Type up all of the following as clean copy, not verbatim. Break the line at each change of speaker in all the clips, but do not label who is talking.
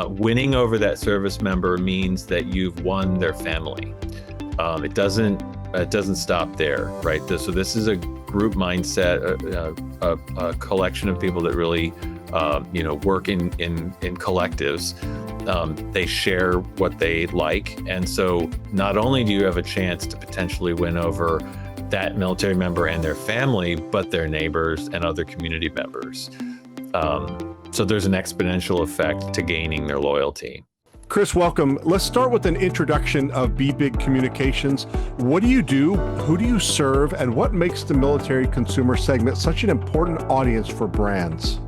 winning over that service member means that you've won their family. It doesn't stop there, right? So this is a group mindset, a collection of people that really, work in collectives. They share what they like, and so not only do you have a chance to potentially win over that military member and their family, but their neighbors and other community members. So there's an exponential effect to gaining their loyalty.
Chris, welcome. Let's start with an introduction of bBIG Communications. What do you do? Who do you serve? And what makes the military consumer segment such an important audience for brands?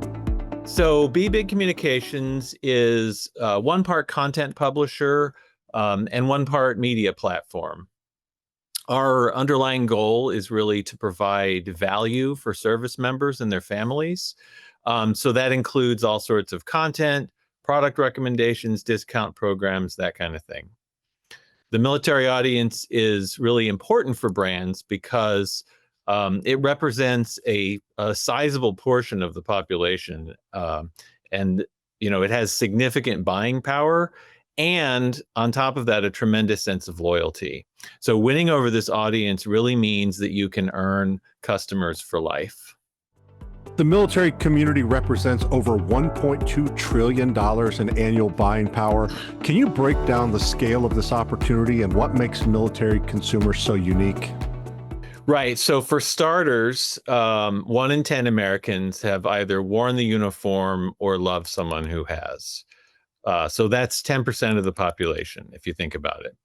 So bBIG Communications is one part content publisher and one part media platform. Our underlying goal is really to provide value for service members and their families. So that includes all sorts of content, product recommendations, discount programs, that kind of thing. The military audience is really important for brands because it represents a sizable portion of the population, and it has significant buying power, and on top of that, a tremendous sense of loyalty. So winning over this audience really means that you can earn customers for life.
The military community represents over $1.2 trillion in annual buying power. Can you break down the scale of this opportunity and what makes military consumers so unique?
Right. So for starters, 1 in 10 Americans have either worn the uniform or love someone who has. So that's 10% of the population, if you think about it.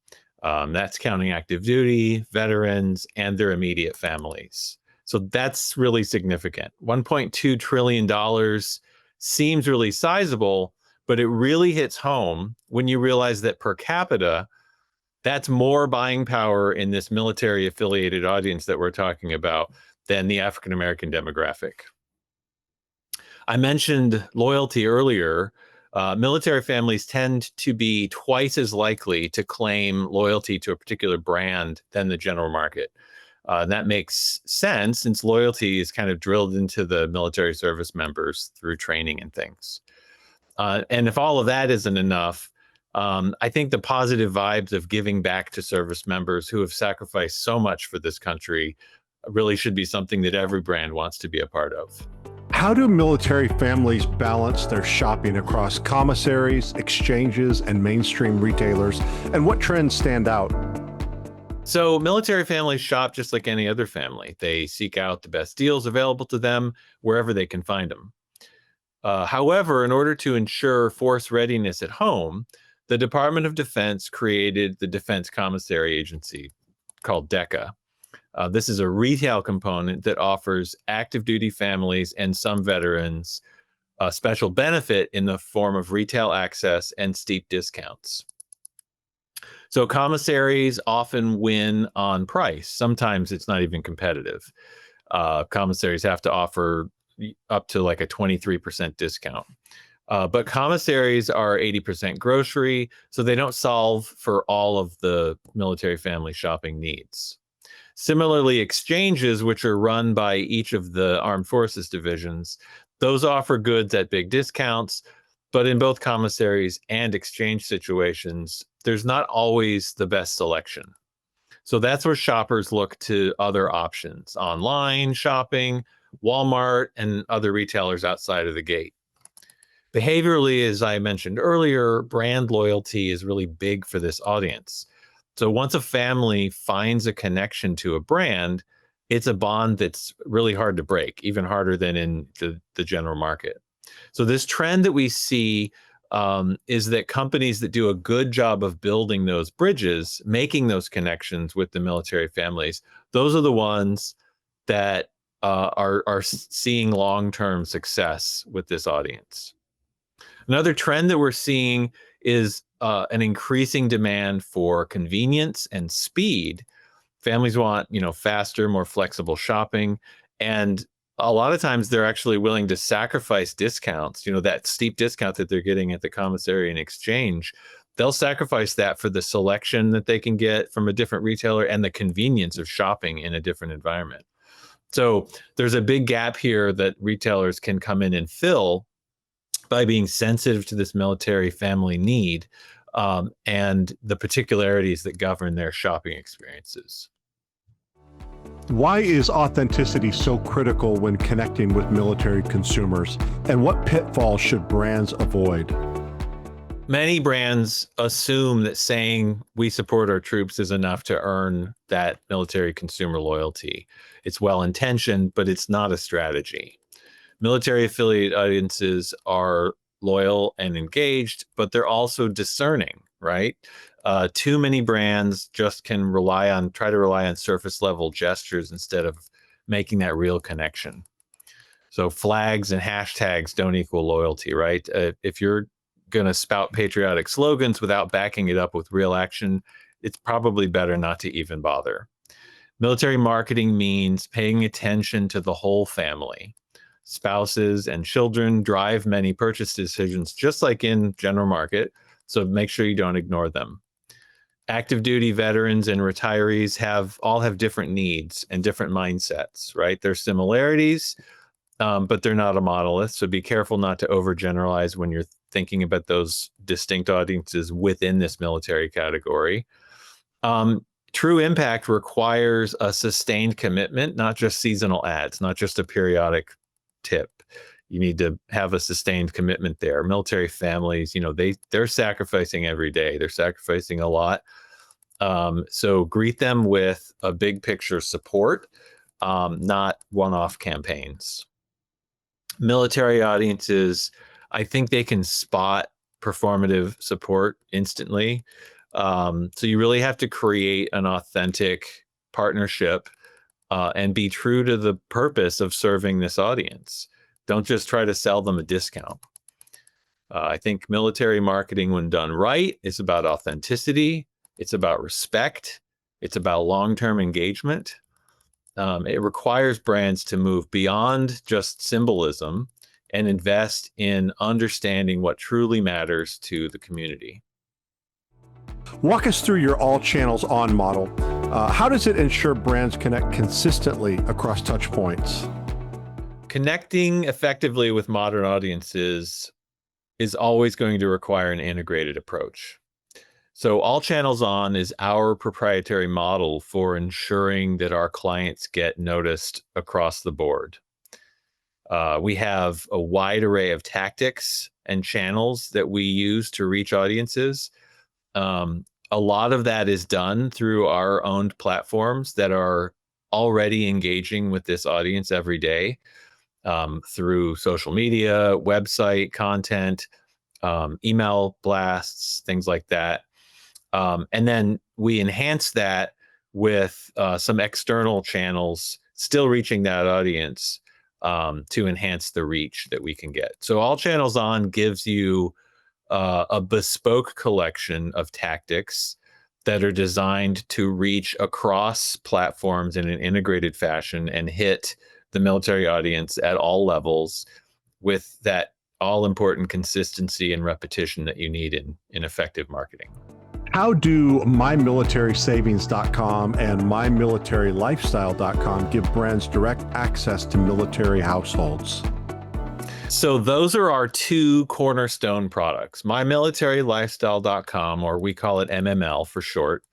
That's counting active duty, veterans, and their immediate families. So that's really significant. $1.2 trillion seems really sizable, but it really hits home when you realize that per capita, that's more buying power in this military affiliated audience that we're talking about than the African American demographic. I mentioned loyalty earlier. Military families tend to be twice as likely to claim loyalty to a particular brand than the general market. That makes sense since loyalty is kind of drilled into the military service members through training and things. And if all of that isn't enough, I think the positive vibes of giving back to service members who have sacrificed so much for this country really should be something that every brand wants to be a part of.
How do military families balance their shopping across commissaries, exchanges, and mainstream retailers? And what trends stand out?
So military families shop just like any other family. They seek out the best deals available to them wherever they can find them. However, in order to ensure force readiness at home, the Department of Defense created the Defense Commissary Agency called DECA. This is a retail component that offers active duty families and some veterans a special benefit in the form of retail access and steep discounts. So commissaries often win on price. Sometimes it's not even competitive. Commissaries have to offer up to like a 23% discount. But commissaries are 80% grocery, so they don't solve for all of the military family shopping needs. Similarly, exchanges, which are run by each of the armed forces divisions, those offer goods at big discounts, but in both commissaries and exchange situations, there's not always the best selection. So that's where shoppers look to other options, online shopping, Walmart, and other retailers outside of the gate. Behaviorally, as I mentioned earlier, brand loyalty is really big for this audience. So once a family finds a connection to a brand, it's a bond that's really hard to break, even harder than in the general market. So this trend that we see is that companies that do a good job of building those bridges, making those connections with the military families, those are the ones that are seeing long-term success with this audience. Another trend that we're seeing is an increasing demand for convenience and speed. Families want, faster, more flexible shopping. And a lot of times they're actually willing to sacrifice discounts, that steep discount that they're getting at the commissary and exchange. They'll sacrifice that for the selection that they can get from a different retailer and the convenience of shopping in a different environment. So there's a big gap here that retailers can come in and fill by being sensitive to this military family need and the particularities that govern their shopping experiences.
Why is authenticity so critical when connecting with military consumers? And what pitfalls should brands avoid?
Many brands assume that saying we support our troops is enough to earn that military consumer loyalty. It's well-intentioned, but it's not a strategy. Military affiliate audiences are loyal and engaged, but they're also discerning, right? Too many brands just can try to rely on surface level gestures instead of making that real connection. So flags and hashtags don't equal loyalty, right? If you're going to spout patriotic slogans without backing it up with real action, it's probably better not to even bother. Military marketing means paying attention to the whole family. Spouses and children drive many purchase decisions, just like in general market, so make sure you don't ignore them. Active duty veterans and retirees all have different needs and different mindsets, right? There's similarities, but they're not a monolith. So be careful not to overgeneralize when you're thinking about those distinct audiences within this military category. True impact requires a sustained commitment, not just seasonal ads, not just a periodic tip. You need to have a sustained commitment there. Military families, they're sacrificing every day. They're sacrificing a lot. So greet them with a big picture support, not one-off campaigns. Military audiences, I think they can spot performative support instantly. So you really have to create an authentic partnership and be true to the purpose of serving this audience. Don't just try to sell them a discount. I think military marketing, when done right, is about authenticity. It's about respect. It's about long-term engagement. It requires brands to move beyond just symbolism and invest in understanding what truly matters to the community.
Walk us through your all channels on model. How does it ensure brands connect consistently across touch points?
Connecting effectively with modern audiences is always going to require an integrated approach. So all channels on is our proprietary model for ensuring that our clients get noticed across the board. We have a wide array of tactics and channels that we use to reach audiences. A lot of that is done through our owned platforms that are already engaging with this audience every day, through social media, website content, email blasts, things like that. And then we enhance that with some external channels, still reaching that audience, to enhance the reach that we can get. So all channels on gives you a bespoke collection of tactics that are designed to reach across platforms in an integrated fashion and hit the military audience at all levels with that all-important consistency and repetition that you need in effective marketing.
How do mymilitarySavings.com and mymilitarylifestyle.com give brands direct access to military households?
So those are our two cornerstone products. mymilitarylifestyle.com, or we call it MML for short.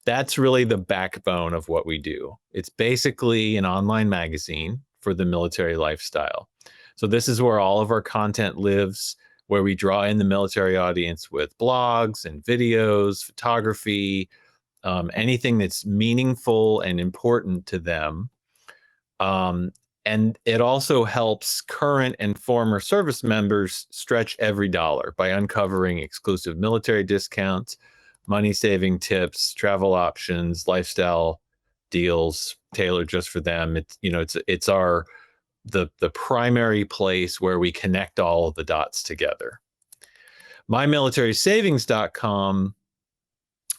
That's really the backbone of what we do. It's basically an online magazine for the military lifestyle. So this is where all of our content lives, where we draw in the military audience with blogs and videos, photography, anything that's meaningful and important to them. And it also helps current and former service members stretch every dollar by uncovering exclusive military discounts, money-saving tips, travel options, lifestyle deals tailored just for them. It's the primary place where we connect all of the dots together. mymilitarsavings.com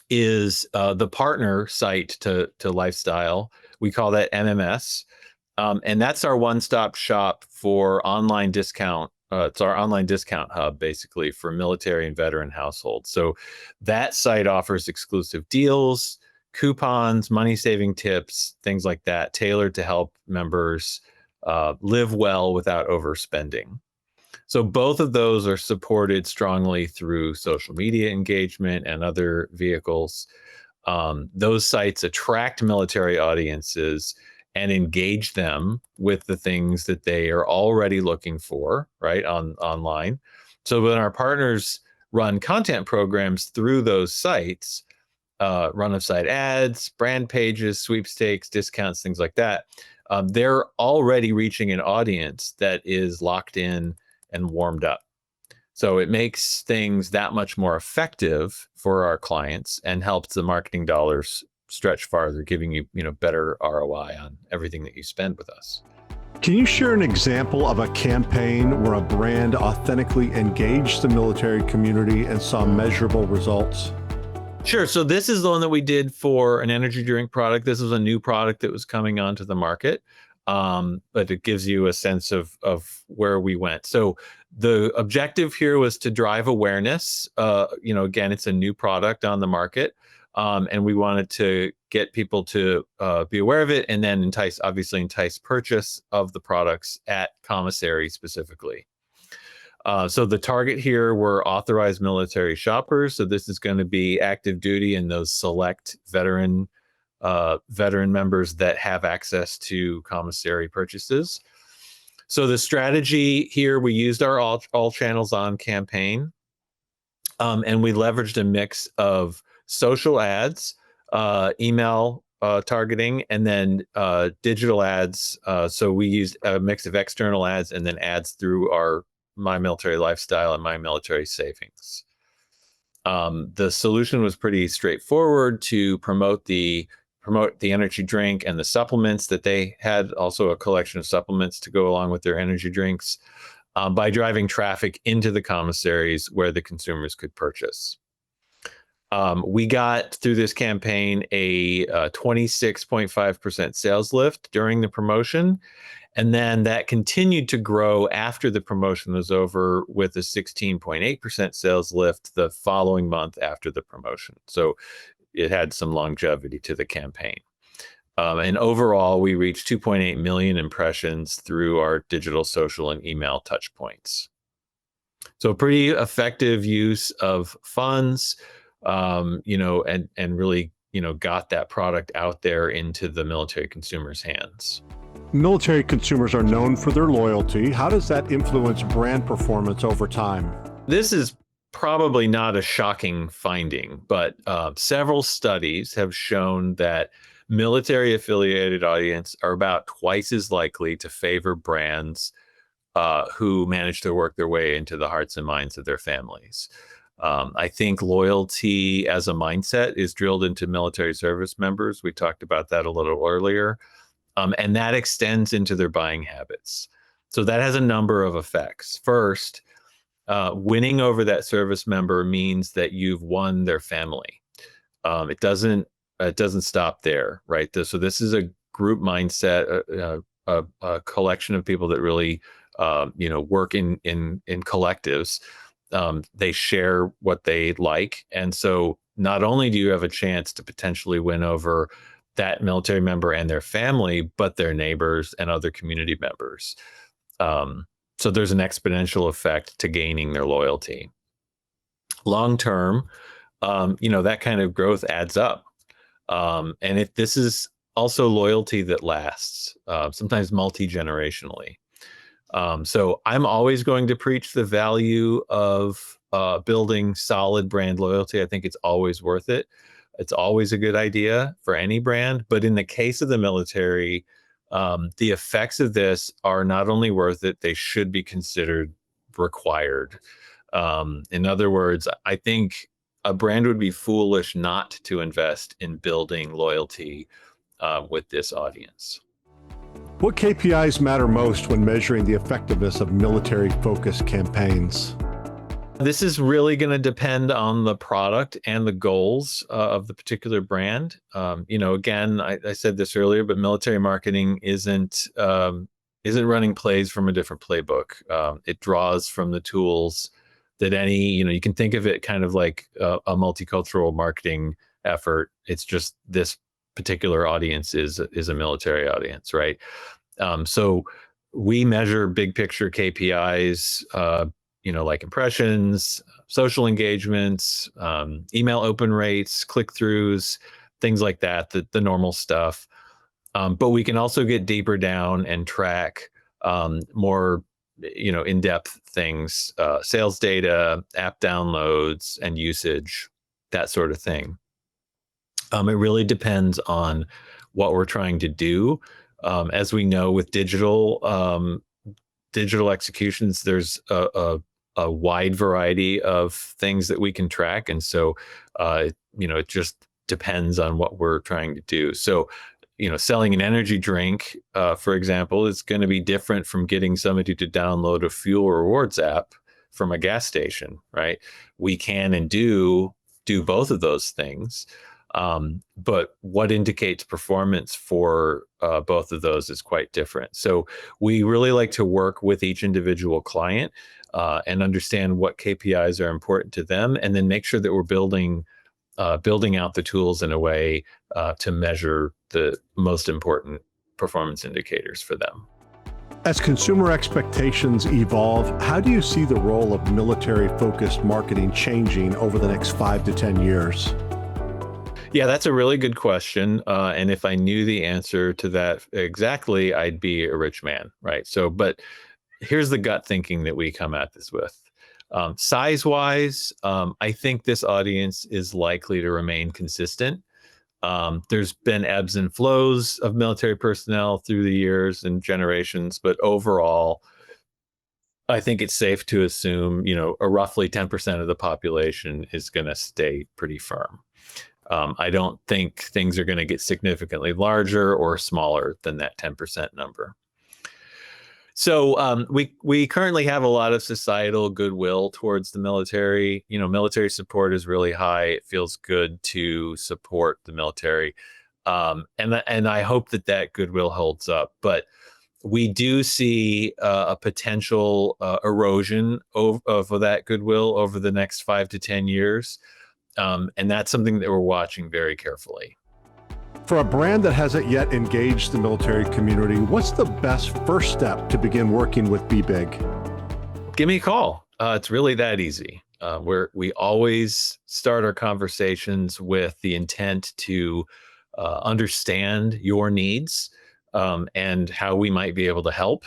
is the partner site to lifestyle. We call that MMS. And that's our one-stop shop for online discount. It's our online discount hub, basically, for military and veteran households. So that site offers exclusive deals, coupons, money-saving tips, things like that, tailored to help members live well without overspending. So both of those are supported strongly through social media engagement and other vehicles. Those sites attract military audiences and engage them with the things that they are already looking for, right, online. So when our partners run content programs through those sites, run of site ads, brand pages, sweepstakes, discounts, things like that, they're already reaching an audience that is locked in and warmed up. So it makes things that much more effective for our clients and helps the marketing dollars stretch farther, giving you, better ROI on everything that you spend with us.
Can you share an example of a campaign where a brand authentically engaged the military community and saw measurable results?
Sure. So this is the one that we did for an energy drink product. This was a new product that was coming onto the market, but it gives you a sense of where we went. So the objective here was to drive awareness. Again, it's a new product on the market, and we wanted to get people to be aware of it, and then entice purchase of the products at commissary specifically. So the target here were authorized military shoppers. So this is going to be active duty and those select veteran members that have access to commissary purchases. So the strategy here, we used our all channels on campaign, and we leveraged a mix of social ads, email targeting, and then digital ads. So we used a mix of external ads and then ads through our My Military Lifestyle and My Military Savings. The solution was pretty straightforward to promote the energy drink and the supplements that they had, also a collection of supplements to go along with their energy drinks, by driving traffic into the commissaries where the consumers could purchase. We got through this campaign a 26.5% sales lift during the promotion. And then that continued to grow after the promotion was over with a 16.8% sales lift the following month after the promotion. So it had some longevity to the campaign. And overall, we reached 2.8 million impressions through our digital, social, and email touch points. So pretty effective use of funds, and really, got that product out there into the military consumers' hands.
Military consumers are known for their loyalty. How does that influence brand performance over time?
This is probably not a shocking finding, but several studies have shown that military affiliated audience are about twice as likely to favor brands who manage to work their way into the hearts and minds of their families. I think loyalty as a mindset is drilled into military service members. We talked about that a little earlier. And that extends into their buying habits. So that has a number of effects. First, winning over that service member means that you've won their family. It doesn't stop there, right? So this is a group mindset, a collection of people that really, work in collectives. They share what they like, and so not only do you have a chance to potentially win over that military member and their family, but their neighbors and other community members. So there's an exponential effect to gaining their loyalty. Long term, that kind of growth adds up. And this is also loyalty that lasts, sometimes multi-generationally. So I'm always going to preach the value of building solid brand loyalty. I think it's always worth it. It's always a good idea for any brand, but in the case of the military, the effects of this are not only worth it, they should be considered required. In other words, I think a brand would be foolish not to invest in building loyalty with this audience.
What KPIs matter most when measuring the effectiveness of military-focused campaigns?
This is really going to depend on the product and the goals of the particular brand. Again, I said this earlier, but military marketing isn't running plays from a different playbook. It draws from the tools that you can think of it kind of like a multicultural marketing effort. It's just this particular audience is a military audience, right? So we measure big picture KPIs, like impressions, social engagements, email open rates, click-throughs, things like that, the normal stuff. But we can also get deeper down and track more, in-depth things, sales data, app downloads, and usage, that sort of thing. It really depends on what we're trying to do. As we know, with digital executions, there's a wide variety of things that we can track, and so it just depends on what we're trying to do. So, selling an energy drink, for example, is going to be different from getting somebody to download a fuel rewards app from a gas station, right? We can and do both of those things. But what indicates performance for both of those is quite different. So we really like to work with each individual client and understand what KPIs are important to them, and then make sure that we're building out the tools in a way to measure the most important performance indicators for them.
As consumer expectations evolve, how do you see the role of military-focused marketing changing over the next 5 to 10 years?
Yeah, that's a really good question. And if I knew the answer to that exactly, I'd be a rich man, right? So, but here's the gut thinking that we come at this with. Size-wise, I think this audience is likely to remain consistent. There's been ebbs and flows of military personnel through the years and generations, but overall, I think it's safe to assume, a roughly 10% of the population is going to stay pretty firm. I don't think things are going to get significantly larger or smaller than that 10% number. So we currently have a lot of societal goodwill towards the military. Military support is really high. It feels good to support the military. And I hope that goodwill holds up. But we do see a potential erosion of that goodwill over the next 5 to 10 years. And that's something that we're watching very carefully.
For a brand that hasn't yet engaged the military community, what's the best first step to begin working with bBIG?
Give me a call. It's really that easy. We always start our conversations with the intent to understand your needs and how we might be able to help.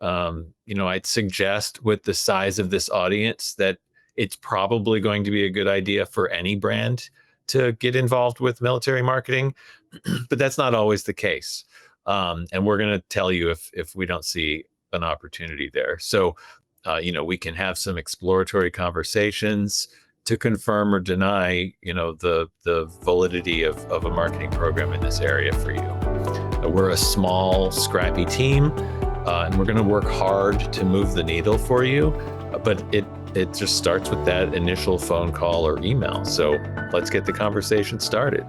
I'd suggest, with the size of this audience, that it's probably going to be a good idea for any brand to get involved with military marketing, but that's not always the case. And we're going to tell you if we don't see an opportunity there. So, we can have some exploratory conversations to confirm or deny, the validity of a marketing program in this area for you. We're a small, scrappy team, and we're going to work hard to move the needle for you, but it just starts with that initial phone call or email. So let's get the conversation started.